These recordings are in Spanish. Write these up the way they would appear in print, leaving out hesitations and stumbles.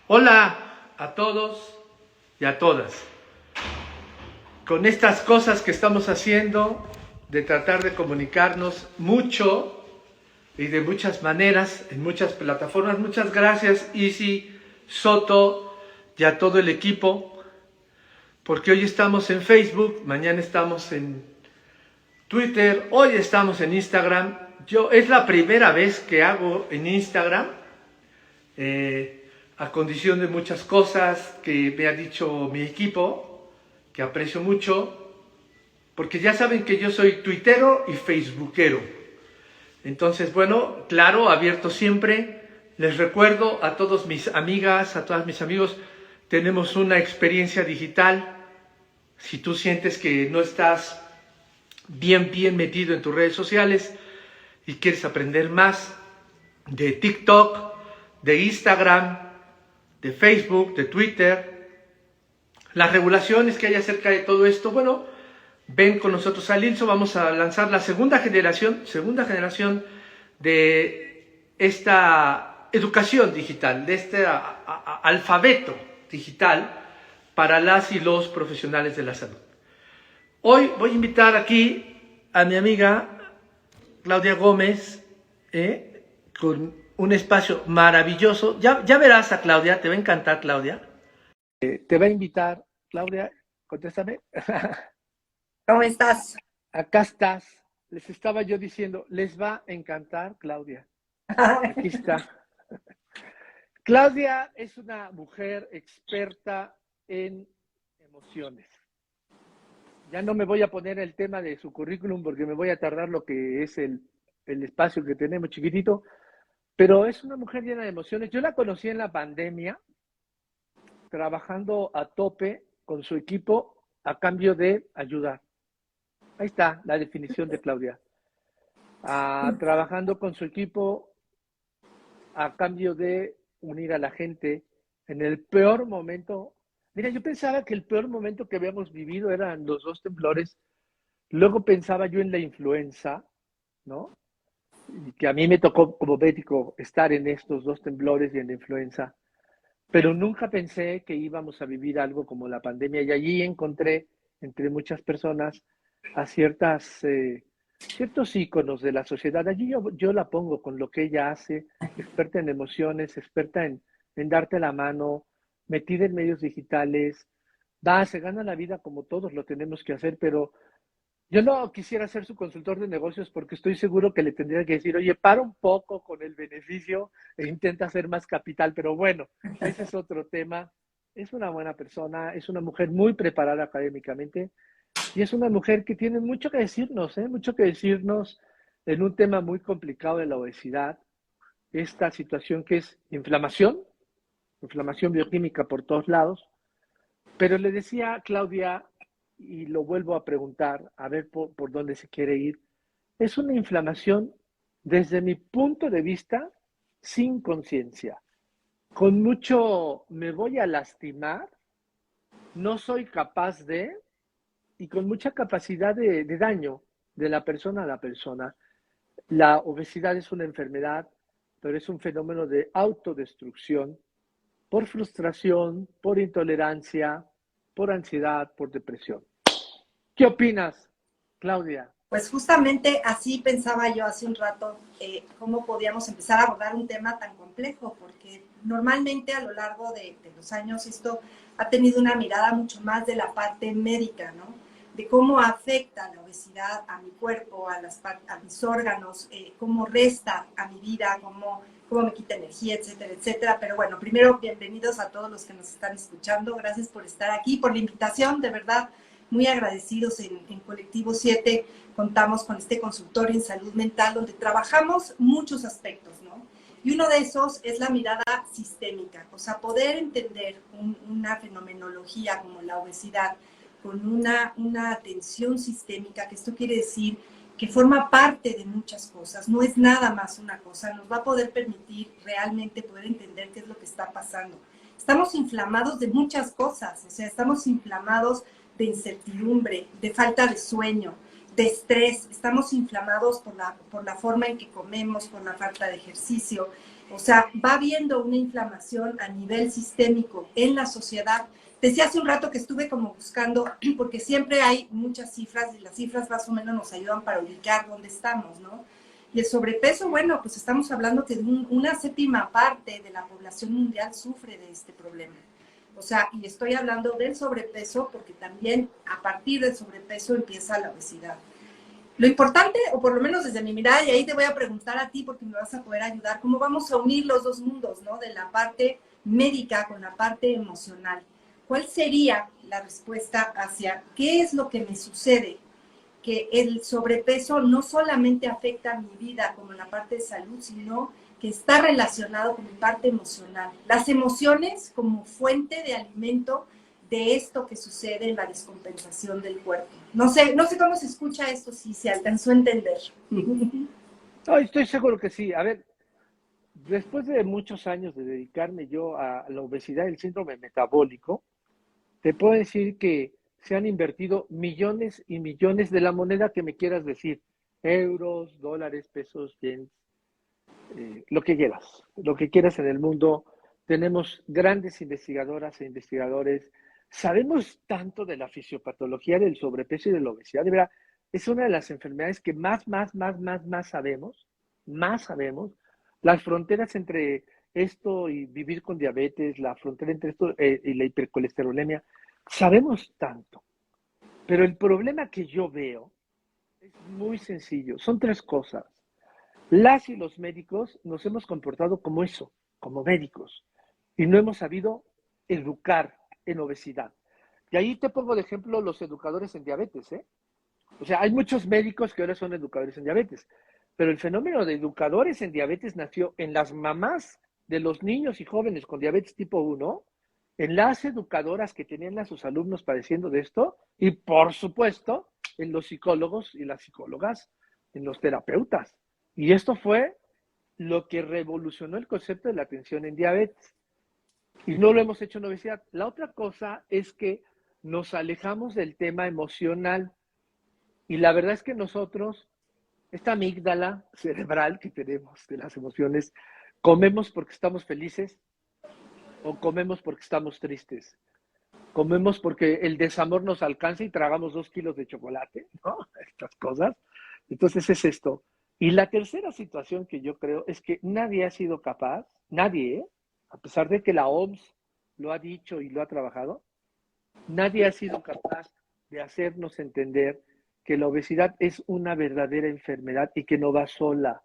Hola a todos y a todas. Con estas cosas que estamos haciendo, de tratar de comunicarnos mucho y de muchas maneras, en muchas plataformas. Muchas gracias, Isi, Soto y a todo el equipo, porque hoy estamos en Facebook, mañana estamos en Twitter, hoy estamos en Instagram. Es la primera vez que hago en Instagram, a condición de muchas cosas que me ha dicho mi equipo, que aprecio mucho, porque ya saben que yo soy tuitero y facebookero. Entonces, bueno, claro, abierto siempre. Les recuerdo a todas mis amigas, a todos mis amigos, tenemos una experiencia digital. Si tú sientes que no estás bien metido en tus redes sociales y quieres aprender más de TikTok, de Instagram, de Facebook, de Twitter, las regulaciones que hay acerca de todo esto, bueno, ven con nosotros al ILSO. Vamos a lanzar la segunda generación de esta educación digital, de este alfabeto digital para las y los profesionales de la salud. Hoy voy a invitar aquí a mi amiga Claudia Gómez, con un espacio maravilloso. Ya verás a Claudia, te va a encantar, Claudia. Te va a invitar, Claudia, contéstame. ¿Cómo estás? Acá estás. Les estaba yo diciendo, les va a encantar, Claudia. Aquí está. Claudia es una mujer experta en emociones. Ya no me voy a poner el tema de su currículum porque me voy a tardar lo que es el espacio que tenemos chiquitito, pero es una mujer llena de emociones. Yo la conocí en la pandemia, trabajando a tope con su equipo a cambio de ayudar. Ahí está la definición de Claudia. Trabajando con su equipo a cambio de unir a la gente en el peor momento. Mira, yo pensaba que el peor momento que habíamos vivido eran los 2 temblores. Luego pensaba yo en la influenza, ¿no? Y que a mí me tocó como médico estar en estos 2 temblores y en la influenza. Pero nunca pensé que íbamos a vivir algo como la pandemia. Y allí encontré, entre muchas personas, a ciertos íconos de la sociedad. Allí yo la pongo con lo que ella hace, experta en emociones, experta en darte la mano, metida en medios digitales. Se gana la vida como todos lo tenemos que hacer, pero yo no quisiera ser su consultor de negocios porque estoy seguro que le tendría que decir, oye, para un poco con el beneficio e intenta hacer más capital. Pero bueno, ese es otro tema. Es una buena persona, es una mujer muy preparada académicamente y es una mujer que tiene mucho que decirnos, mucho que decirnos en un tema muy complicado de la obesidad, esta situación que es inflamación bioquímica por todos lados. Pero le decía a Claudia, y lo vuelvo a preguntar, a ver por dónde se quiere ir, es una inflamación, desde mi punto de vista, sin conciencia. Con mucho me voy a lastimar, no soy capaz de, y con mucha capacidad de daño de la persona a la persona. La obesidad es una enfermedad, pero es un fenómeno de autodestrucción por frustración, por intolerancia, por ansiedad, por depresión. ¿Qué opinas, Claudia? Pues justamente así pensaba yo hace un rato, cómo podíamos empezar a abordar un tema tan complejo, porque normalmente a lo largo de los años esto ha tenido una mirada mucho más de la parte médica, ¿no? De cómo afecta la obesidad a mi cuerpo, a mis órganos, cómo resta a mi vida, cómo me quita energía, etcétera, etcétera. Pero bueno, primero, bienvenidos a todos los que nos están escuchando. Gracias por estar aquí, por la invitación, de verdad, muy agradecidos. En Colectivo 7 contamos con este consultorio en salud mental donde trabajamos muchos aspectos, ¿no? Y uno de esos es la mirada sistémica, o sea, poder entender una fenomenología como la obesidad con una atención sistémica, que esto quiere decir que forma parte de muchas cosas, no es nada más una cosa, nos va a poder permitir realmente poder entender qué es lo que está pasando. Estamos inflamados de muchas cosas, o sea, estamos inflamados de incertidumbre, de falta de sueño, de estrés, estamos inflamados por la forma en que comemos, por la falta de ejercicio, O sea, va habiendo una inflamación a nivel sistémico en la sociedad. Decía hace un rato que estuve como buscando, porque siempre hay muchas cifras y las cifras más o menos nos ayudan para ubicar dónde estamos, ¿no? Y el sobrepeso, bueno, pues estamos hablando que una séptima parte de la población mundial sufre de este problema. O sea, y estoy hablando del sobrepeso porque también a partir del sobrepeso empieza la obesidad. Lo importante, o por lo menos desde mi mirada, y ahí te voy a preguntar a ti porque me vas a poder ayudar, cómo vamos a unir los dos mundos, ¿no? De la parte médica con la parte emocional. ¿Cuál sería la respuesta hacia qué es lo que me sucede? Que el sobrepeso no solamente afecta mi vida como en la parte de salud, sino que está relacionado con mi parte emocional. Las emociones como fuente de alimento de esto que sucede en la descompensación del cuerpo. No sé cómo se escucha esto, si se alcanzó a entender. No, estoy seguro que sí. A ver, después de muchos años de dedicarme yo a la obesidad y el síndrome metabólico, te puedo decir que se han invertido millones y millones de la moneda que me quieras decir, euros, dólares, pesos, yens, lo que quieras en el mundo. Tenemos grandes investigadoras e investigadores. Sabemos tanto de la fisiopatología del sobrepeso y de la obesidad. De verdad, es una de las enfermedades que más sabemos, más sabemos. Las fronteras entre esto y vivir con diabetes, la frontera entre esto y la hipercolesterolemia, sabemos tanto. Pero el problema que yo veo es muy sencillo. Son tres cosas. Las y los médicos nos hemos comportado como eso, como médicos, y no hemos sabido educar en obesidad. Y ahí te pongo de ejemplo los educadores en diabetes, ¿eh? O sea, hay muchos médicos que ahora son educadores en diabetes, pero el fenómeno de educadores en diabetes nació en las mamás de los niños y jóvenes con diabetes tipo 1, en las educadoras que tenían a sus alumnos padeciendo de esto, y por supuesto, en los psicólogos y las psicólogas, en los terapeutas. Y esto fue lo que revolucionó el concepto de la atención en diabetes. Y no lo hemos hecho en obesidad. La otra cosa es que nos alejamos del tema emocional. Y la verdad es que nosotros, esta amígdala cerebral que tenemos de las emociones, comemos porque estamos felices o comemos porque estamos tristes. Comemos porque el desamor nos alcanza y tragamos 2 kilos de chocolate, ¿no? Estas cosas. Entonces es esto. Y la tercera situación que yo creo es que nadie ha sido capaz, nadie, ¿eh? A pesar de que la OMS lo ha dicho y lo ha trabajado, nadie ha sido capaz de hacernos entender que la obesidad es una verdadera enfermedad y que no va sola,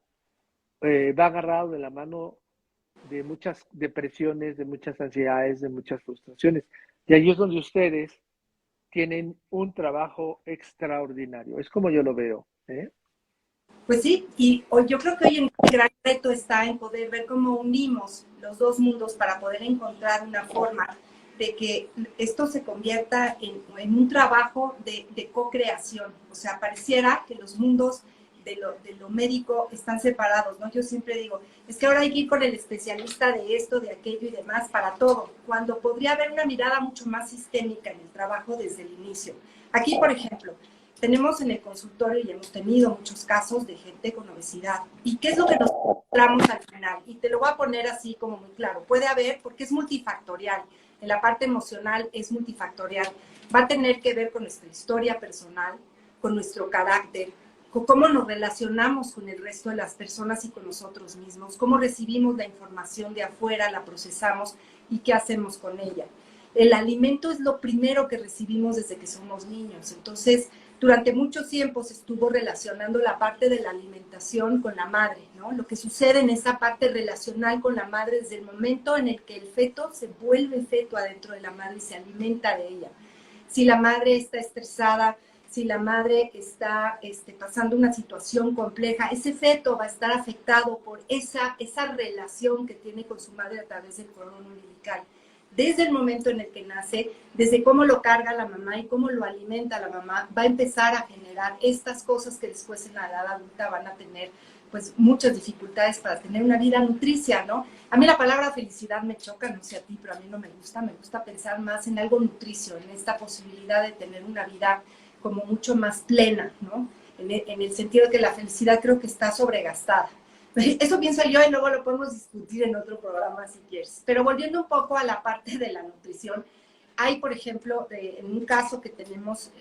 va agarrado de la mano de muchas depresiones, de muchas ansiedades, de muchas frustraciones. Y ahí es donde ustedes tienen un trabajo extraordinario. Es como yo lo veo, ¿eh? Pues sí, y hoy, yo creo que hoy en día el gran reto está en poder ver cómo unimos los dos mundos para poder encontrar una forma de que esto se convierta en un trabajo de co-creación. O sea, pareciera que los mundos de lo médico están separados, ¿no? Yo siempre digo, es que ahora hay que ir con el especialista de esto, de aquello y demás para todo, cuando podría haber una mirada mucho más sistémica en el trabajo desde el inicio. Aquí, por ejemplo, tenemos en el consultorio y hemos tenido muchos casos de gente con obesidad. ¿Y qué es lo que nos encontramos al final? Y te lo voy a poner así como muy claro. Puede haber, porque es multifactorial. En la parte emocional es multifactorial. Va a tener que ver con nuestra historia personal, con nuestro carácter, con cómo nos relacionamos con el resto de las personas y con nosotros mismos, cómo recibimos la información de afuera, la procesamos y qué hacemos con ella. El alimento es lo primero que recibimos desde que somos niños. Entonces, durante mucho tiempo se estuvo relacionando la parte de la alimentación con la madre, ¿no? Lo que sucede en esa parte relacional con la madre desde el momento en el que el feto se vuelve feto adentro de la madre y se alimenta de ella. Si la madre está estresada, si la madre está pasando una situación compleja, ese feto va a estar afectado por esa relación que tiene con su madre a través del cordón umbilical. Desde el momento en el que nace, desde cómo lo carga la mamá y cómo lo alimenta la mamá, va a empezar a generar estas cosas que después en la edad adulta van a tener pues muchas dificultades para tener una vida nutricia, ¿no? A mí la palabra felicidad me choca, no sé a ti, pero a mí no me gusta pensar más en algo nutricio, en esta posibilidad de tener una vida como mucho más plena, ¿no? En el sentido de que la felicidad creo que está sobregastada. Eso pienso yo y luego lo podemos discutir en otro programa si quieres. Pero volviendo un poco a la parte de la nutrición, hay, por ejemplo, en un caso que tenemos,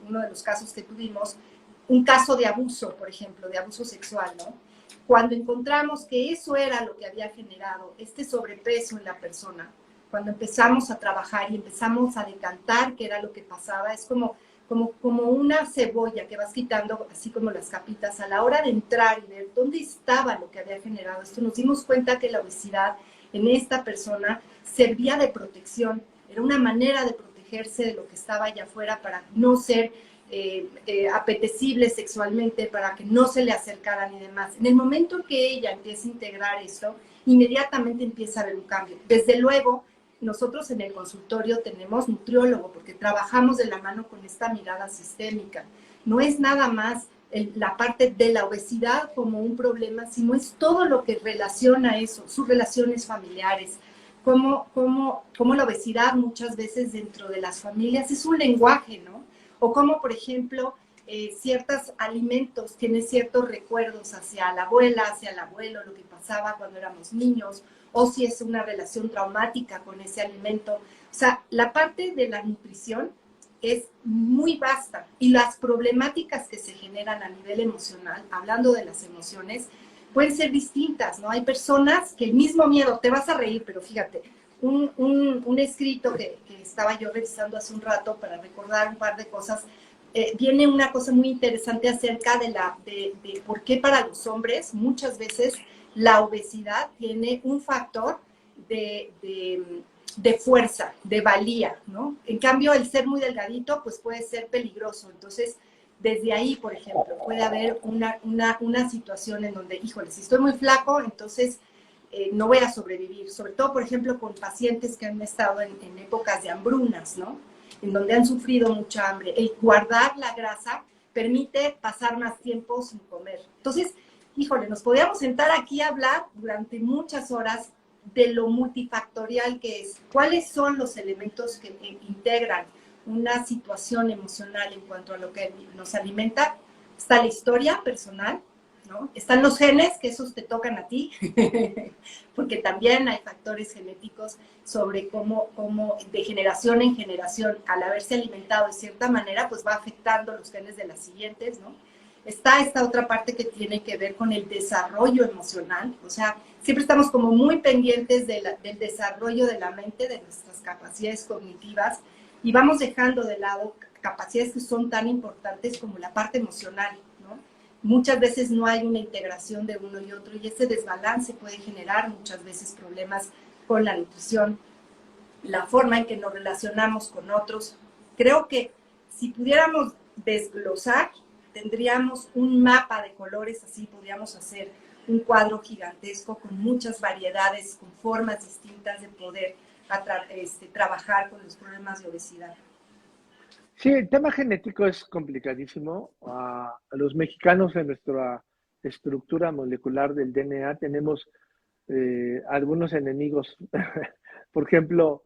uno de los casos que tuvimos, un caso de abuso, por ejemplo, de abuso sexual, ¿no? Cuando encontramos que eso era lo que había generado este sobrepeso en la persona, cuando empezamos a trabajar y empezamos a decantar qué era lo que pasaba, es como una cebolla que vas quitando, así como las capitas, a la hora de entrar y ver dónde estaba lo que había generado esto, nos dimos cuenta que la obesidad en esta persona servía de protección, era una manera de protegerse de lo que estaba allá afuera para no ser apetecible sexualmente, para que no se le acercaran y demás. En el momento que ella empieza a integrar esto, inmediatamente empieza a haber un cambio. Desde luego, nosotros en el consultorio tenemos nutriólogo porque trabajamos de la mano con esta mirada sistémica. No es nada más la parte de la obesidad como un problema, sino es todo lo que relaciona eso, sus relaciones familiares, cómo la obesidad muchas veces dentro de las familias es un lenguaje, ¿no? O cómo, por ejemplo, ciertos alimentos tienen ciertos recuerdos hacia la abuela, hacia el abuelo, lo que pasaba cuando éramos niños, o si es una relación traumática con ese alimento. O sea, la parte de la nutrición es muy vasta y las problemáticas que se generan a nivel emocional, hablando de las emociones, pueden ser distintas, ¿no? Hay personas que el mismo miedo, te vas a reír, pero fíjate, un escrito que estaba yo revisando hace un rato para recordar un par de cosas, viene una cosa muy interesante acerca de por qué para los hombres muchas veces la obesidad tiene un factor de fuerza, de valía, ¿no? En cambio, el ser muy delgadito, pues puede ser peligroso. Entonces, desde ahí, por ejemplo, puede haber una situación en donde, híjole, si estoy muy flaco, entonces no voy a sobrevivir. Sobre todo, por ejemplo, con pacientes que han estado en épocas de hambrunas, ¿no? En donde han sufrido mucha hambre. El guardar la grasa permite pasar más tiempo sin comer. Entonces, híjole, nos podríamos sentar aquí a hablar durante muchas horas de lo multifactorial que es. ¿Cuáles son los elementos que integran una situación emocional en cuanto a lo que nos alimenta? Está la historia personal, ¿no? Están los genes, que esos te tocan a ti, porque también hay factores genéticos sobre cómo de generación en generación, al haberse alimentado de cierta manera, pues va afectando los genes de las siguientes, ¿no? Está esta otra parte que tiene que ver con el desarrollo emocional, o sea, siempre estamos como muy pendientes del desarrollo de la mente, de nuestras capacidades cognitivas, y vamos dejando de lado capacidades que son tan importantes como la parte emocional, ¿no? Muchas veces no hay una integración de uno y otro, y ese desbalance puede generar muchas veces problemas con la nutrición, la forma en que nos relacionamos con otros. Creo que si pudiéramos desglosar, tendríamos un mapa de colores, así podríamos hacer un cuadro gigantesco con muchas variedades, con formas distintas de poder trabajar con los problemas de obesidad. Sí, el tema genético es complicadísimo. A los mexicanos en nuestra estructura molecular del DNA tenemos algunos enemigos. Por ejemplo,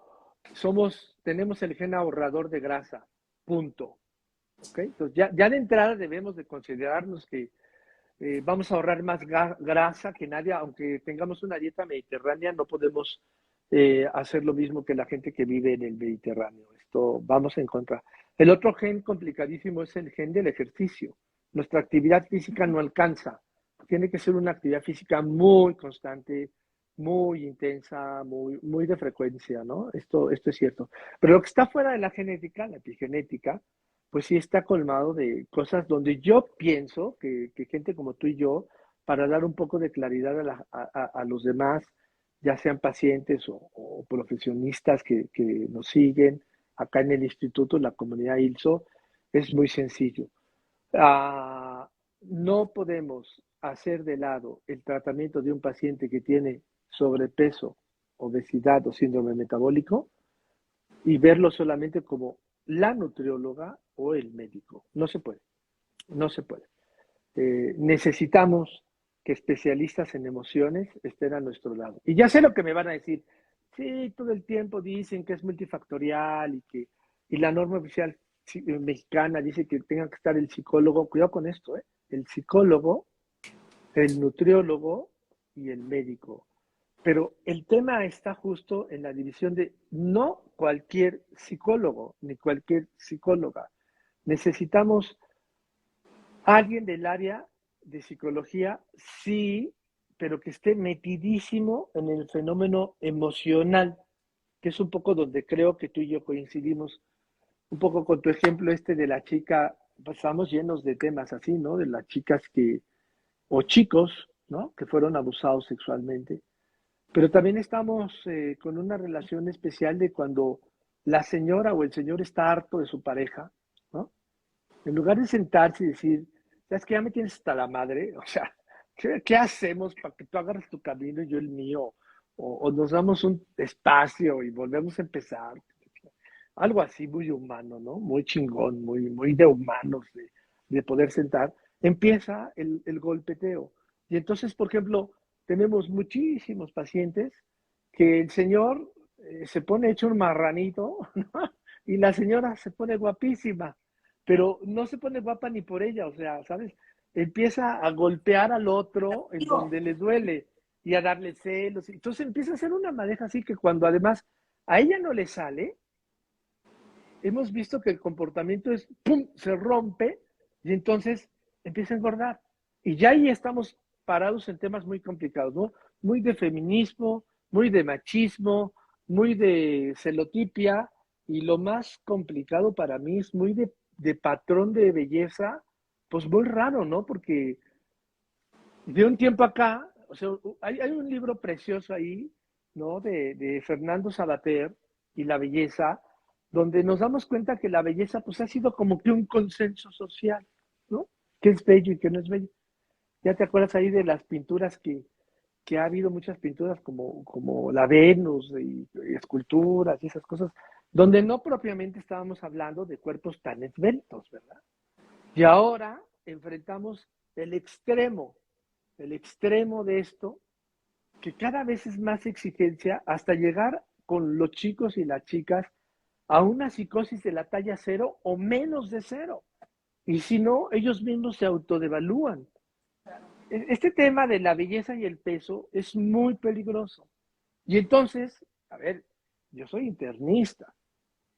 tenemos el gen ahorrador de grasa, punto. ¿Okay? Entonces ya de entrada debemos de considerarnos que vamos a ahorrar más grasa que nadie, aunque tengamos una dieta mediterránea, no podemos hacer lo mismo que la gente que vive en el Mediterráneo. Esto vamos en contra. El otro gen complicadísimo es el gen del ejercicio. Nuestra actividad física no alcanza. Tiene que ser una actividad física muy constante, muy intensa, muy de frecuencia, ¿no? Esto es cierto. Pero lo que está fuera de la genética, la epigenética, pues sí está colmado de cosas donde yo pienso que gente como tú y yo, para dar un poco de claridad a los demás, ya sean pacientes o profesionistas que nos siguen acá en el instituto, la comunidad ILSO, es muy sencillo. No podemos hacer de lado el tratamiento de un paciente que tiene sobrepeso, obesidad o síndrome metabólico y verlo solamente como la nutrióloga o el médico. No se puede, no se puede. Necesitamos que especialistas en emociones estén a nuestro lado. Y ya sé lo que me van a decir. Sí, todo el tiempo dicen que es multifactorial y la norma oficial mexicana dice que tenga que estar el psicólogo. Cuidado con esto, ¿eh? El psicólogo, el nutriólogo y el médico. Pero el tema está justo en la división de no cualquier psicólogo ni cualquier psicóloga. Necesitamos alguien del área de psicología, sí, pero que esté metidísimo en el fenómeno emocional, que es un poco donde creo que tú y yo coincidimos, un poco con tu ejemplo este de la chica, pues estamos llenos de temas así, ¿no? De las chicas que, o chicos, ¿no? Que fueron abusados sexualmente. Pero también estamos con una relación especial de cuando la señora o el señor está harto de su pareja, ¿no? En lugar de sentarse y decir, ¿sabes que ya me tienes hasta la madre? O sea, ¿qué hacemos para que tú agarres tu camino y yo el mío? O nos damos un espacio y volvemos a empezar. Algo así muy humano, ¿no? Muy chingón, muy de humanos, de poder sentar. Empieza el golpeteo. Y entonces, por ejemplo, tenemos muchísimos pacientes que el señor se pone hecho un marranito, ¿no? Y la señora se pone guapísima, pero no se pone guapa ni por ella, o sea, ¿sabes? Empieza a golpear al otro en Digo, donde le duele y a darle celos. Entonces empieza a ser una madeja así que cuando además a ella no le sale, hemos visto que el comportamiento es, ¡pum!, se rompe y entonces empieza a engordar. Y ya ahí estamos parados en temas muy complicados, ¿no? Muy de feminismo, muy de machismo, muy de celotipia, y lo más complicado para mí es muy de patrón de belleza, pues muy raro, ¿no? Porque de un tiempo acá, o sea, hay un libro precioso ahí, ¿no? De Fernando Sabater y la belleza, donde nos damos cuenta que la belleza pues ha sido como que un consenso social, ¿no? Que es bello y que no es bello. Ya te acuerdas ahí de las pinturas que ha habido muchas pinturas como la Venus y esculturas y esas cosas, donde no propiamente estábamos hablando de cuerpos tan esbeltos, ¿verdad? Y ahora enfrentamos el extremo, el extremo de esto, que cada vez es más exigencia hasta llegar con los chicos y las chicas a una psicosis de la talla cero o menos de cero. Y si no, ellos mismos se autodevalúan. Este tema de la belleza y el peso es muy peligroso. Y entonces, a ver, yo soy internista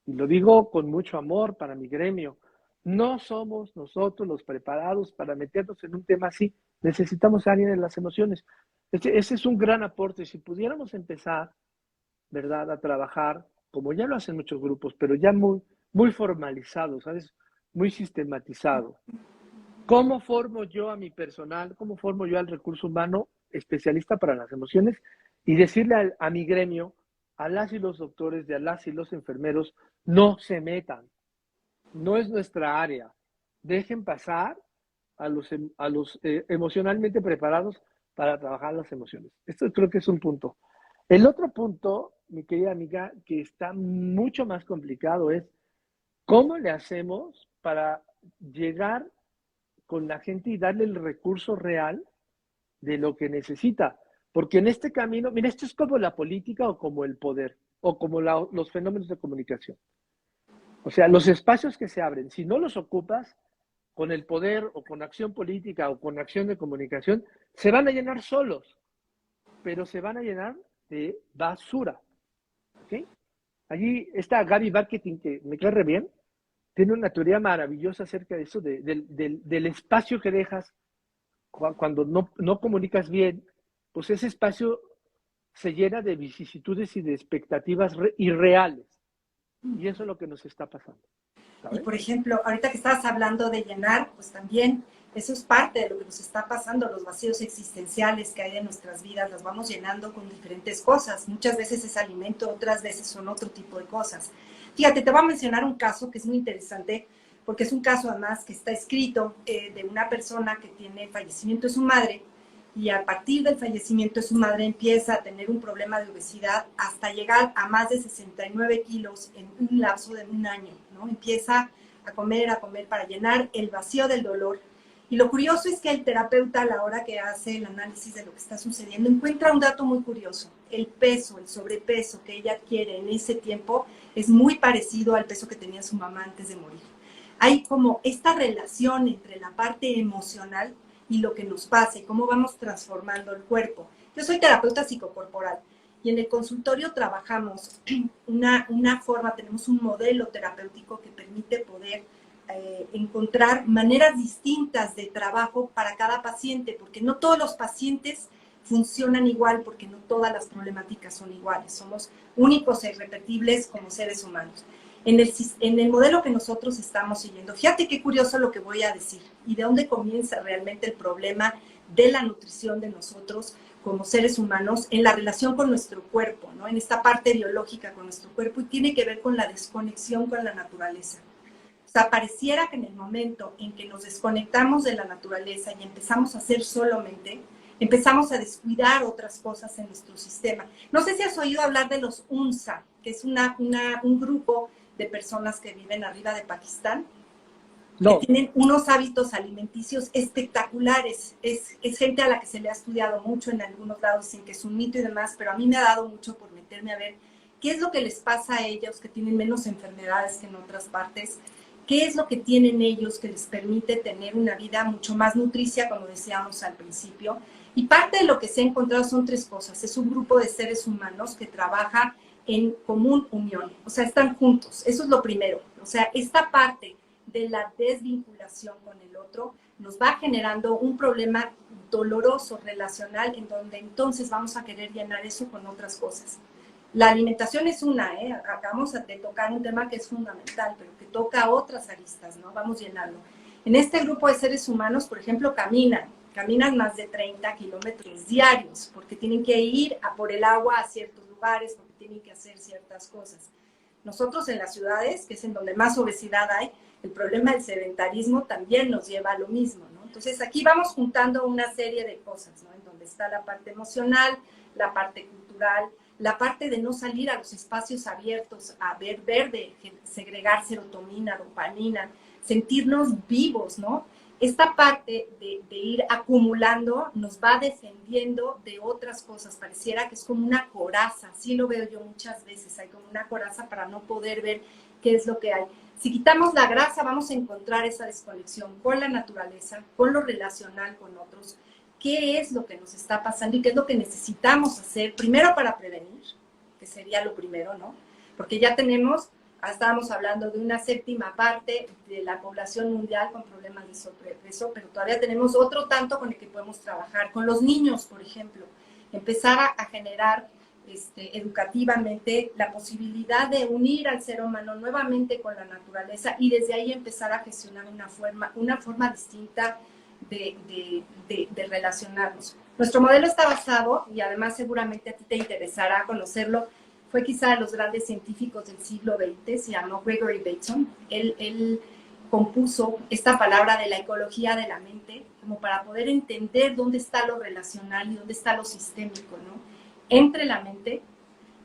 y lo digo con mucho amor para mi gremio. No somos nosotros los preparados para meternos en un tema así. Necesitamos a alguien en las emociones. Ese es un gran aporte. Si pudiéramos empezar, ¿verdad?, a trabajar, como ya lo hacen muchos grupos, pero ya muy formalizado, ¿sabes? Muy sistematizado. ¿Cómo formo yo a mi personal? ¿Cómo formo yo al recurso humano especialista para las emociones? Y decirle a mi gremio, a las y los doctores, a las y los enfermeros, no se metan, no es nuestra área. Dejen pasar a los emocionalmente preparados para trabajar las emociones. Esto creo que es un punto. El otro punto, mi querida amiga, que está mucho más complicado es cómo le hacemos para llegar con la gente y darle el recurso real de lo que necesita. Porque en este camino, mira, esto es como la política o como el poder o como los fenómenos de comunicación. O sea, los espacios que se abren, si no los ocupas con el poder o con acción política o con acción de comunicación, se van a llenar solos, pero se van a llenar de basura. ¿Ok? Allí está Gaby Marketing, que me cae re bien, tiene una teoría maravillosa acerca de eso, del espacio que dejas cuando no comunicas bien, pues ese espacio se llena de vicisitudes y de expectativas irreales. Y eso es lo que nos está pasando, y ¿sabes? por ejemplo, ahorita que estabas hablando de llenar, pues también eso es parte de lo que nos está pasando, los vacíos existenciales que hay en nuestras vidas, los vamos llenando con diferentes cosas. Muchas veces es alimento, otras veces son otro tipo de cosas. Fíjate, te voy a mencionar un caso que es muy interesante, porque es un caso además que está escrito de una persona que tiene fallecimiento de su madre, y a partir del fallecimiento de su madre empieza a tener un problema de obesidad hasta llegar a más de 69 kilos en un lapso de un año, ¿no? Empieza a comer para llenar el vacío del dolor. Y lo curioso es que el terapeuta, a la hora que hace el análisis de lo que está sucediendo, encuentra un dato muy curioso. El peso, el sobrepeso que ella adquiere en ese tiempo es muy parecido al peso que tenía su mamá antes de morir. Hay como esta relación entre la parte emocional y lo que nos pasa y cómo vamos transformando el cuerpo. Yo soy terapeuta psicocorporal y en el consultorio trabajamos una forma, tenemos un modelo terapéutico que permite poder encontrar maneras distintas de trabajo para cada paciente, porque no todos los pacientes funcionan igual, porque no todas las problemáticas son iguales. Somos únicos e irrepetibles como seres humanos. En el modelo que nosotros estamos siguiendo, fíjate qué curioso lo que voy a decir y de dónde comienza realmente el problema de la nutrición de nosotros como seres humanos en la relación con nuestro cuerpo, ¿no? En esta parte biológica con nuestro cuerpo, y tiene que ver con la desconexión con la naturaleza. O sea, pareciera que en el momento en que nos desconectamos de la naturaleza y empezamos a hacer solamente, empezamos a descuidar otras cosas en nuestro sistema. No sé si has oído hablar de los UNSA, que es un grupo de personas que viven arriba de Pakistán, que No, tienen unos hábitos alimenticios espectaculares. Es gente a la que se le ha estudiado mucho en algunos lados, sin que es un mito y demás, pero a mí me ha dado mucho por meterme a ver qué es lo que les pasa a ellos, que tienen menos enfermedades que en otras partes, qué es lo que tienen ellos que les permite tener una vida mucho más nutricia, como decíamos al principio. Y parte de lo que se ha encontrado son tres cosas. Es un grupo de seres humanos que trabaja en común unión, o sea, están juntos. Eso es lo primero. O sea, esta parte de la desvinculación con el otro nos va generando un problema doloroso relacional en donde entonces vamos a querer llenar eso con otras cosas. La alimentación es una, acabamos de tocar un tema que es fundamental, pero que toca otras aristas, ¿no? Vamos llenando. En este grupo de seres humanos, por ejemplo, caminan más de 30 kilómetros diarios, porque tienen que ir a por el agua a ciertos lugares, porque tienen que hacer ciertas cosas. Nosotros en las ciudades, que es en donde más obesidad hay, el problema del sedentarismo también nos lleva a lo mismo, ¿no? Entonces aquí vamos juntando una serie de cosas, ¿no? En donde está la parte emocional, la parte cultural, la parte de no salir a los espacios abiertos, a ver verde, segregar serotonina, dopamina, sentirnos vivos, ¿no? Esta parte de ir acumulando nos va defendiendo de otras cosas. Pareciera que es como una coraza, así lo veo yo muchas veces, hay como una coraza para no poder ver qué es lo que hay. Si quitamos la grasa, vamos a encontrar esa desconexión con la naturaleza, con lo relacional con otros. ¿Qué es lo que nos está pasando y qué es lo que necesitamos hacer? Primero para prevenir, que sería lo primero, ¿no? Porque ya tenemos, estábamos hablando de una séptima parte de la población mundial con problemas de sobrepeso, pero todavía tenemos otro tanto con el que podemos trabajar. Con los niños, por ejemplo, empezar a generar educativamente la posibilidad de unir al ser humano nuevamente con la naturaleza y desde ahí empezar a gestionar una forma distinta de relacionarnos. Nuestro modelo está basado, y además seguramente a ti te interesará conocerlo, fue quizá de los grandes científicos del siglo XX, se llamó Gregory Bateson. Él compuso esta palabra de la ecología de la mente como para poder entender dónde está lo relacional y dónde está lo sistémico, ¿no? Entre la mente,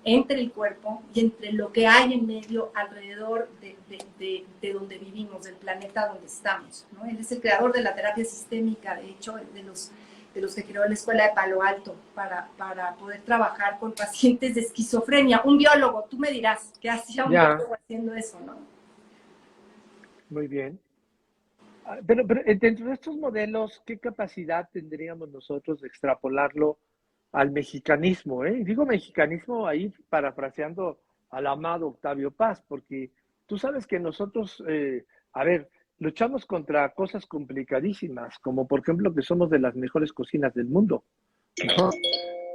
entre el cuerpo y entre lo que hay en medio alrededor de donde vivimos, del planeta donde estamos, ¿no? Él es el creador de la terapia sistémica, de hecho, de los que creó la Escuela de Palo Alto para poder trabajar con pacientes de esquizofrenia. Un biólogo, tú me dirás, ¿qué hacía un ya, biólogo haciendo eso, no? muy bien. Pero dentro de estos modelos, ¿qué capacidad tendríamos nosotros de extrapolarlo al mexicanismo? Digo mexicanismo ahí parafraseando al amado Octavio Paz, porque tú sabes que nosotros, a ver, luchamos contra cosas complicadísimas, como por ejemplo que somos de las mejores cocinas del mundo, ¿no?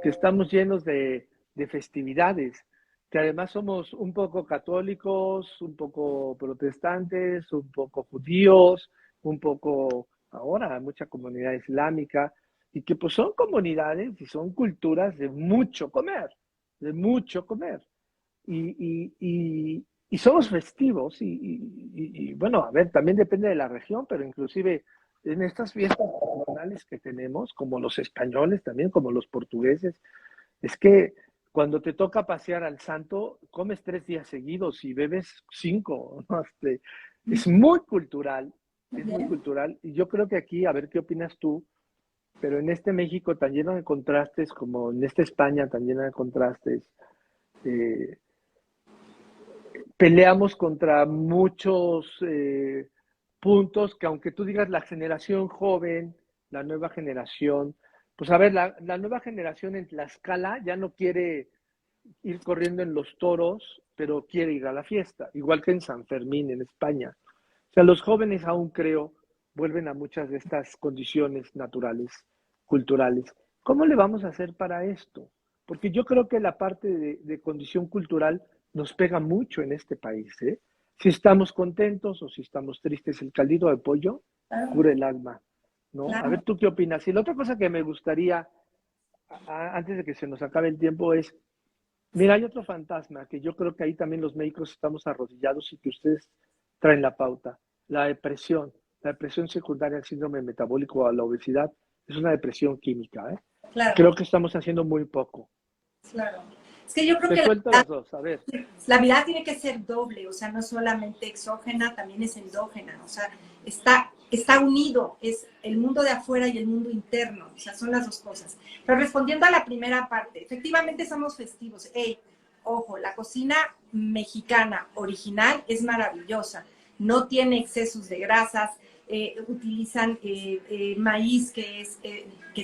Que estamos llenos de festividades, que además somos un poco católicos, un poco protestantes, un poco judíos, un poco ahora mucha comunidad islámica, y que pues son comunidades y son culturas de mucho comer. Y somos festivos y, bueno, a ver, también depende de la región, pero inclusive en estas fiestas nacionales que tenemos, como los españoles también, como los portugueses, es que cuando te toca pasear al santo, comes 3 días seguidos y bebes 5, ¿no? Es muy cultural, y yo creo que aquí, a ver qué opinas tú, pero en este México tan lleno de contrastes, como en esta España tan llena de contrastes, eh, peleamos contra muchos puntos que aunque tú digas la generación joven, la nueva generación, Pues a ver, la nueva generación en Tlaxcala ya no quiere ir corriendo en los toros, pero quiere ir a la fiesta, igual que en San Fermín, en España. O sea, los jóvenes aún creo vuelven a muchas de estas condiciones naturales, culturales. ¿Cómo le vamos a hacer para esto? Porque yo creo que la parte de condición cultural nos pega mucho en este país, ¿eh? Si estamos contentos o si estamos tristes, el caldito de pollo Claro, cura el alma, ¿no? A ver, claro. ¿tú qué opinas? Y la otra cosa que me gustaría, antes de que se nos acabe el tiempo, es, mira, hay otro fantasma que yo creo que ahí también los médicos estamos arrodillados y que ustedes traen la pauta, la depresión. La depresión secundaria al síndrome metabólico o a la obesidad es una depresión química, ¿eh? Y Claro, creo que estamos haciendo muy poco. claro. Es que yo creo Te que suelto las dos, a ver. la mirada tiene que ser doble, o sea, no solamente exógena, también es endógena, o sea, está unido, es el mundo de afuera y el mundo interno, o sea, son las dos cosas. Pero respondiendo a la primera parte, efectivamente somos festivos. Hey, ojo, la cocina mexicana original es maravillosa, no tiene excesos de grasas, utilizan maíz que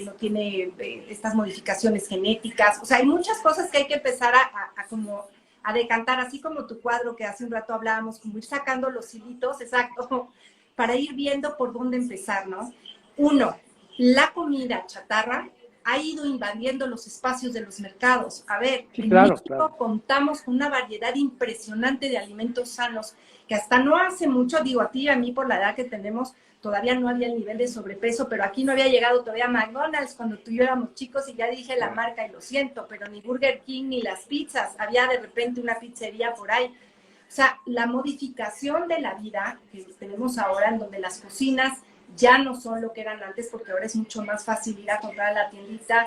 no tiene estas modificaciones genéticas, o sea, hay muchas cosas que hay que empezar a como a decantar, así como tu cuadro que hace un rato hablábamos, como ir sacando los hilitos, exacto, para ir viendo por dónde empezar, ¿no? Uno, la comida chatarra ha ido invadiendo los espacios de los mercados. A ver, Sí, en claro, México claro. contamos con una variedad impresionante de alimentos sanos, que hasta no hace mucho, digo a ti y a mí por la edad que tenemos, todavía no había el nivel de sobrepeso, pero aquí no había llegado todavía McDonald's cuando tú y yo éramos chicos y ya dije la Claro. marca y lo siento, pero ni Burger King ni las pizzas, había de repente una pizzería por ahí. O sea, la modificación de la vida que tenemos ahora, en donde las cocinas ya no son lo que eran antes, porque ahora es mucho más fácil ir a comprar a la tiendita.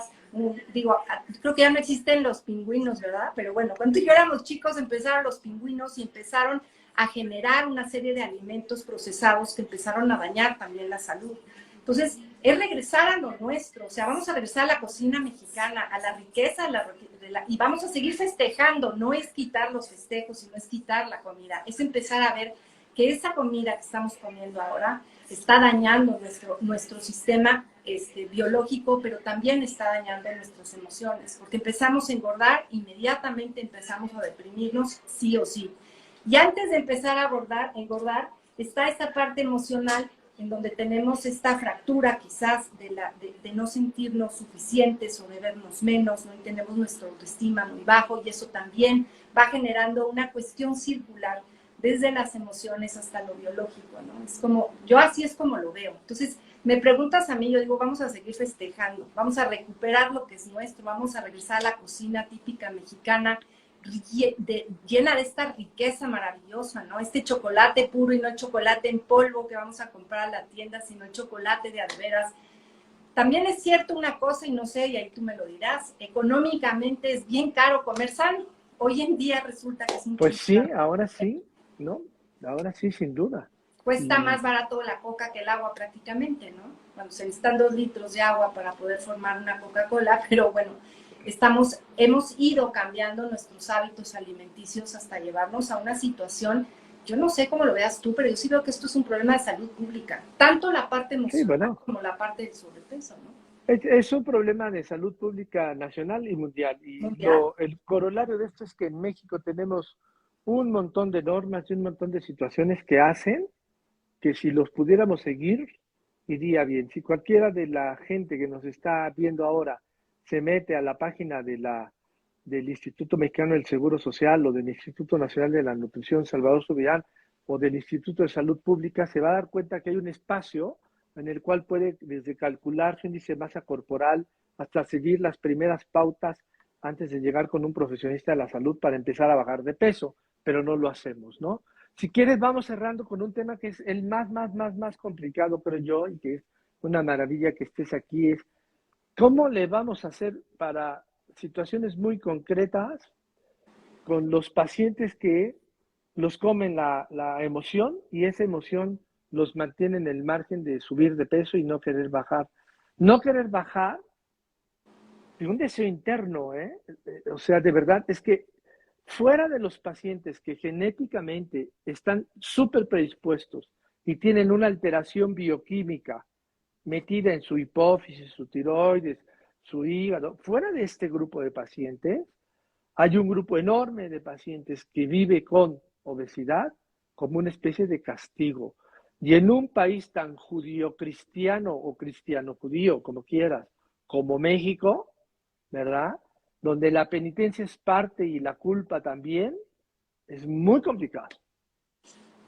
Digo, creo que ya no existen los pingüinos, ¿verdad? Pero bueno, cuando yo éramos chicos empezaron los pingüinos y empezaron a generar una serie de alimentos procesados que empezaron a dañar también la salud. Entonces, es regresar a lo nuestro, o sea, vamos a regresar a la cocina mexicana, a la riqueza y vamos a seguir festejando, no es quitar los festejos, sino es quitar la comida, es empezar a ver que esa comida que estamos comiendo ahora está dañando nuestro sistema biológico, pero también está dañando nuestras emociones, porque empezamos a engordar, inmediatamente empezamos a deprimirnos sí o sí. Y antes de empezar a engordar, está esta parte emocional en donde tenemos esta fractura quizás de no sentirnos suficientes o de vernos menos, ¿no? Y tenemos nuestra autoestima muy bajo y eso también va generando una cuestión circular desde las emociones hasta lo biológico, ¿no? Es como, yo así es como lo veo. Entonces, me preguntas a mí, yo digo, vamos a seguir festejando, vamos a recuperar lo que es nuestro, vamos a regresar a la cocina típica mexicana, llena de esta riqueza maravillosa, ¿no? Este chocolate puro y no el chocolate en polvo que vamos a comprar a la tienda, sino el chocolate de veras. También es cierto una cosa, y no sé, y ahí tú me lo dirás, económicamente es bien caro comer sano. Hoy en día resulta que es mucho Pues más caro. sí, ¿no? Ahora sí, sin duda. Cuesta Y más barato la coca que el agua prácticamente, ¿no? Cuando se necesitan 2 litros de agua para poder formar una Coca-Cola, pero bueno, hemos ido cambiando nuestros hábitos alimenticios hasta llevarnos a una situación, yo no sé cómo lo veas tú, pero yo sí veo que esto es un problema de salud pública, tanto la parte sí, emocional bueno, como la parte del sobrepeso, ¿no? es un problema de salud pública nacional y mundial. Y Mundial. el corolario de esto es que en México tenemos un montón de normas y un montón de situaciones que hacen que si los pudiéramos seguir, iría bien. Si cualquiera de la gente que nos está viendo ahora se mete a la página del Instituto Mexicano del Seguro Social o del Instituto Nacional de la Nutrición Salvador Subirán o del Instituto de Salud Pública, se va a dar cuenta que hay un espacio en el cual puede desde calcular su índice de masa corporal hasta seguir las primeras pautas antes de llegar con un profesionista de la salud para empezar a bajar de peso, pero no lo hacemos, ¿no? Si quieres, vamos cerrando con un tema que es el más complicado, creo yo, y que es una maravilla que estés aquí, es cómo le vamos a hacer para situaciones muy concretas con los pacientes que los comen la emoción y esa emoción los mantiene en el margen de subir de peso y no querer bajar. No querer bajar de un deseo interno, ¿eh? O sea, de verdad, es que fuera de los pacientes que genéticamente están súper predispuestos y tienen una alteración bioquímica metida en su hipófisis, su tiroides, su hígado. Fuera de este grupo de pacientes, hay un grupo enorme de pacientes que vive con obesidad como una especie de castigo. Y en un país tan judío-cristiano o cristiano-judío, como quieras, como México, ¿verdad? Donde la penitencia es parte y la culpa también, es muy complicado.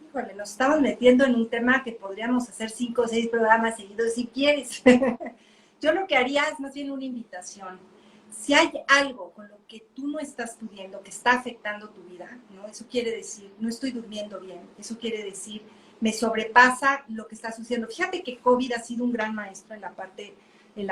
Híjole, nos estamos metiendo en un tema que podríamos hacer 5 o 6 programas seguidos si quieres. Yo lo que haría es más bien una invitación. Si hay algo con lo que tú no estás pudiendo, que está afectando tu vida, ¿no? Eso quiere decir, no estoy durmiendo bien, eso quiere decir, me sobrepasa lo que está sucediendo. Fíjate que COVID ha sido un gran maestro en la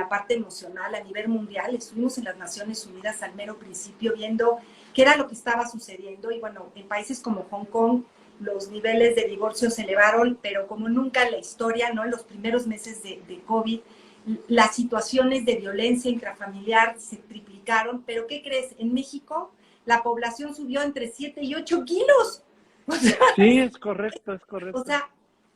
parte emocional a nivel mundial. Estuvimos en las Naciones Unidas al mero principio viendo qué era lo que estaba sucediendo y bueno, en países como Hong Kong los niveles de divorcio se elevaron, pero como nunca en la historia, ¿no? En los primeros meses de COVID, las situaciones de violencia intrafamiliar se triplicaron, pero ¿qué crees? En México la población subió entre 7 y 8 kilos. O sea, Sí, es correcto, es o correcto. sea,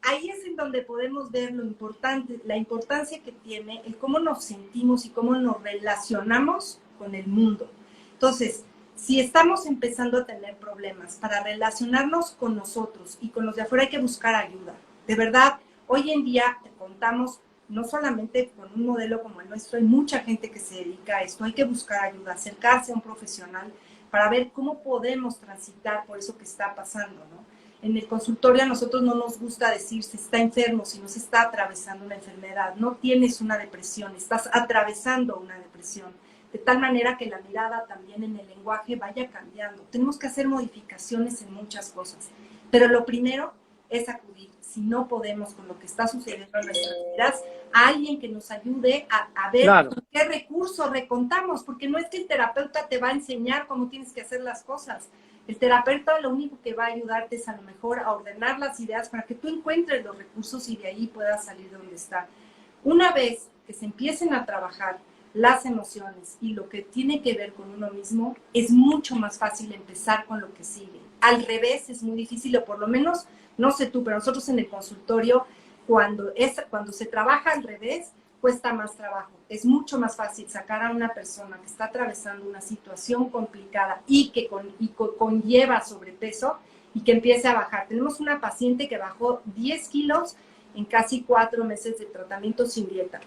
ahí es en donde podemos ver lo importante, la importancia que tiene el cómo nos sentimos y cómo nos relacionamos con el mundo. Entonces, si estamos empezando a tener problemas para relacionarnos con nosotros y con los de afuera, hay que buscar ayuda. De verdad, hoy en día te contamos no solamente con un modelo como el nuestro, hay mucha gente que se dedica a esto, hay que buscar ayuda, acercarse a un profesional para ver cómo podemos transitar por eso que está pasando, ¿no? En el consultorio a nosotros no nos gusta decir se está enfermo, sino se está atravesando una enfermedad. No tienes una depresión, estás atravesando una depresión. De tal manera que la mirada también en el lenguaje vaya cambiando. Tenemos que hacer modificaciones en muchas cosas. Pero lo primero es acudir, si no podemos con lo que está sucediendo en nuestras vidas, a alguien que nos ayude a ver Claro, con qué recursos recontamos, porque no es que el terapeuta te va a enseñar cómo tienes que hacer las cosas. El terapeuta lo único que va a ayudarte es a lo mejor a ordenar las ideas para que tú encuentres los recursos y de ahí puedas salir de donde está. Una vez que se empiecen a trabajar las emociones y lo que tiene que ver con uno mismo, es mucho más fácil empezar con lo que sigue. Al revés es muy difícil, o por lo menos, no sé tú, pero nosotros en el consultorio, cuando se trabaja al revés, cuesta más trabajo. Es mucho más fácil sacar a una persona que está atravesando una situación complicada y que conlleva sobrepeso y que empiece a bajar. Tenemos una paciente que bajó 10 kilos en casi 4 meses de tratamiento sin dieta,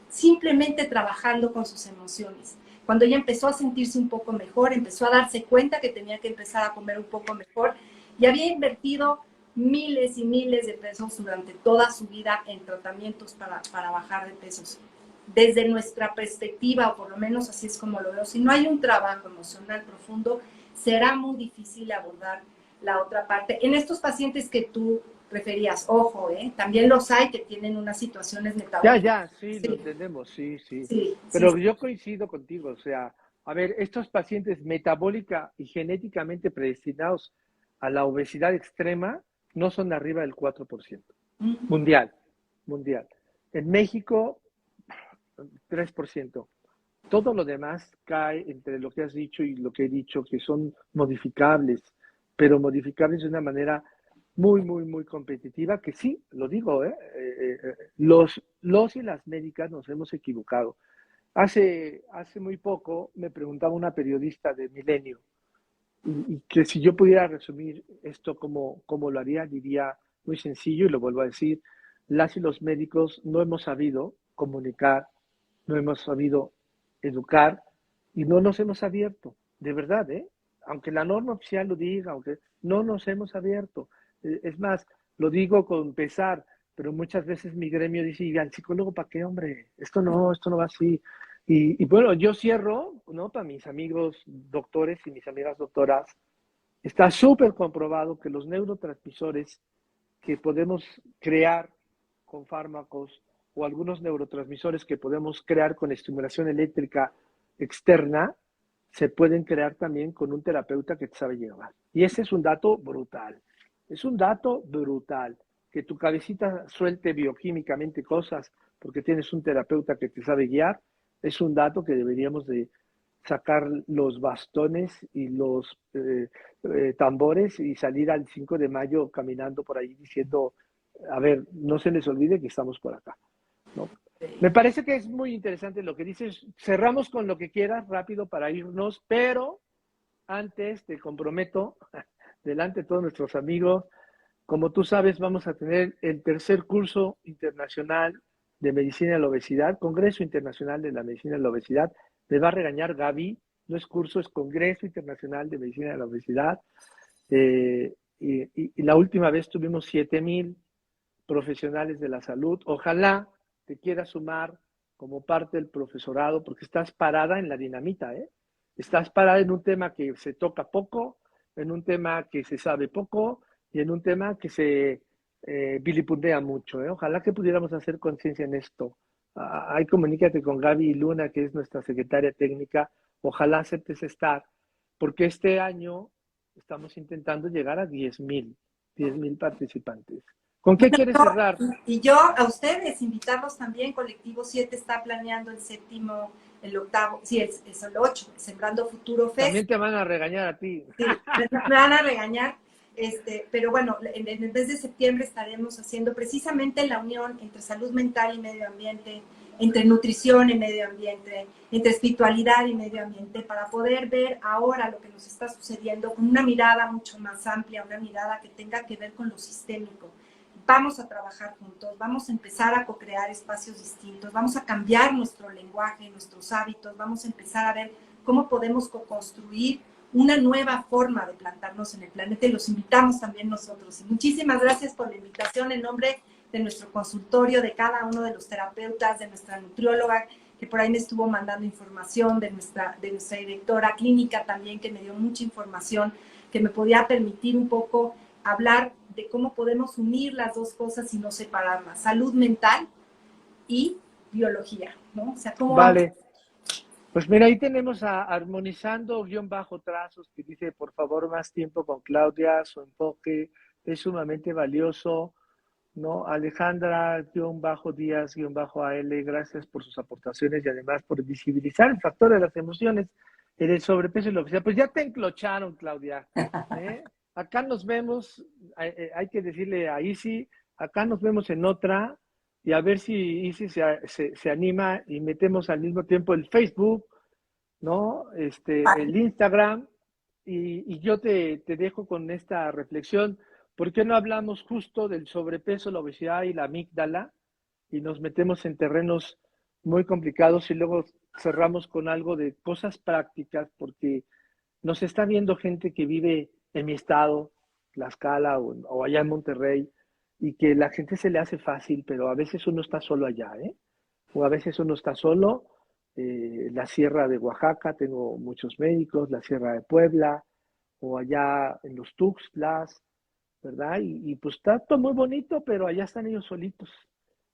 simplemente trabajando con sus emociones. Cuando ella empezó a sentirse un poco mejor, empezó a darse cuenta que tenía que empezar a comer un poco mejor y había invertido miles y miles de pesos durante toda su vida en tratamientos para bajar de pesos. Desde nuestra perspectiva, o por lo menos así es como lo veo, si no hay un trabajo emocional profundo, será muy difícil abordar la otra parte. En estos pacientes que tú referías, ojo, también los hay que tienen unas situaciones ya, metabólicas. ya, sí, lo Sí, entendemos, sí, sí. sí, sí, Pero yo coincido contigo, o sea, a ver, estos pacientes metabólica y genéticamente predestinados a la obesidad extrema no son arriba del 4%. Mundial, mundial. En México, 3%. Todo lo demás cae entre lo que has dicho y lo que he dicho, que son modificables, pero modificables de una manera muy, muy, muy competitiva, que sí, lo digo, los y las médicas nos hemos equivocado. Hace muy poco me preguntaba una periodista de Milenio y que si yo pudiera resumir esto como lo haría, diría muy sencillo y lo vuelvo a decir, las y los médicos no hemos sabido comunicar, no hemos sabido educar y no nos hemos abierto, de verdad, ¿eh? Aunque la norma oficial lo diga, aunque no nos hemos abierto. Es más, lo digo con pesar, pero muchas veces mi gremio dice, ¿y al psicólogo para qué, hombre? Esto no va así. Y bueno, yo cierro, ¿no? Para mis amigos doctores y mis amigas doctoras, está súper comprobado que los neurotransmisores que podemos crear con fármacos o algunos neurotransmisores que podemos crear con estimulación eléctrica externa, se pueden crear también con un terapeuta que te sabe llevar. Y ese es un dato brutal. Es un dato brutal. Que tu cabecita suelte bioquímicamente cosas porque tienes un terapeuta que te sabe guiar, es un dato que deberíamos de sacar los bastones y los tambores y salir al 5 de mayo caminando por ahí diciendo, a ver, no se les olvide que estamos por acá, ¿no? Me parece que es muy interesante lo que dices. Cerramos con lo que quieras rápido para irnos, pero antes te comprometo, delante de todos nuestros amigos, como tú sabes, vamos a tener el tercer curso internacional de medicina de la obesidad, Congreso Internacional de la Medicina de la Obesidad. Me va a regañar Gaby, no es curso, es Congreso Internacional de Medicina de la Obesidad. Y la última vez tuvimos 7,000 profesionales de la salud. Ojalá te quieras sumar como parte del profesorado, porque estás parada en la dinamita, ¿eh? Estás parada en un tema que se toca poco, en un tema que se sabe poco y en un tema que se vilipundea mucho, ¿eh? Ojalá que pudiéramos hacer conciencia en esto. Ahí comunícate con Gaby Luna, que es nuestra secretaria técnica. Ojalá aceptes estar, porque este año estamos intentando llegar a 10,000 participantes. ¿Con qué quieres cerrar? Y yo a ustedes, invitarlos también. Colectivo 7 está planeando el séptimo, el octavo, sí, es el 8, Sembrando Futuro Fest. También te van a regañar a ti. Sí, me van a regañar, pero bueno, en el mes de septiembre estaremos haciendo precisamente la unión entre salud mental y medio ambiente, entre nutrición y medio ambiente, entre espiritualidad y medio ambiente, para poder ver ahora lo que nos está sucediendo con una mirada mucho más amplia, una mirada que tenga que ver con lo sistémico. Vamos a trabajar juntos, vamos a empezar a co-crear espacios distintos, vamos a cambiar nuestro lenguaje, nuestros hábitos, vamos a empezar a ver cómo podemos co-construir una nueva forma de plantarnos en el planeta, y los invitamos también nosotros. Y muchísimas gracias por la invitación en nombre de nuestro consultorio, de cada uno de los terapeutas, de nuestra nutrióloga, que por ahí me estuvo mandando información, de nuestra directora clínica también, que me dio mucha información, que me podía permitir un poco hablar de cómo podemos unir las dos cosas y no separarlas, salud mental y biología, ¿no? O sea, cómo Vale. Pues mira, ahí tenemos a Armonizando-Trazos, que dice, por favor, más tiempo con Claudia, su enfoque es sumamente valioso, ¿no? Alejandra-Díaz-AL, gracias por sus aportaciones y además por visibilizar el factor de las emociones en el sobrepeso y la obesidad. Pues ya te enclocharon, Claudia, ¿eh? Acá nos vemos, hay que decirle a Isi, acá nos vemos en otra, y a ver si Isi se anima y metemos al mismo tiempo el Facebook, ¿no? El Instagram, y yo te dejo con esta reflexión. ¿Por qué no hablamos justo del sobrepeso, la obesidad y la amígdala y nos metemos en terrenos muy complicados y luego cerramos con algo de cosas prácticas? Porque nos está viendo gente que vive en mi estado, Tlaxcala o allá en Monterrey, y que la gente se le hace fácil, pero a veces uno está solo allá, ¿eh? O a veces uno está solo. La Sierra de Oaxaca, tengo muchos médicos, la Sierra de Puebla, o allá en los Tuxtlas, ¿verdad? Y pues está todo muy bonito, pero allá están ellos solitos.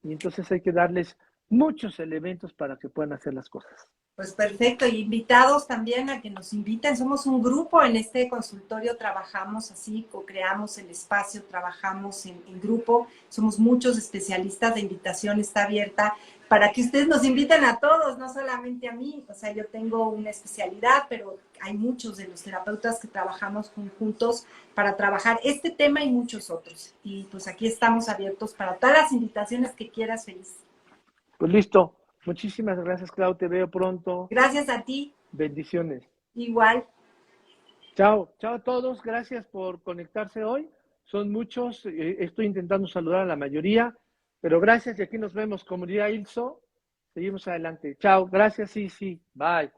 Y entonces hay que darles muchos elementos para que puedan hacer las cosas. Pues perfecto, y invitados también a que nos inviten. Somos un grupo en este consultorio, trabajamos así, co-creamos el espacio, trabajamos en grupo, somos muchos especialistas, la invitación está abierta para que ustedes nos inviten a todos, no solamente a mí. O sea, yo tengo una especialidad, pero hay muchos de los terapeutas que trabajamos juntos para trabajar este tema y muchos otros. Y pues aquí estamos abiertos para todas las invitaciones que quieras, Feliz. Pues listo. Muchísimas gracias, Clau. Te veo pronto. Gracias a ti. Bendiciones. Igual. Chao. Chao a todos. Gracias por conectarse hoy. Son muchos. Estoy intentando saludar a la mayoría. Pero gracias y aquí nos vemos. Como diría Ilso, seguimos adelante. Chao. Gracias. Sí. Bye.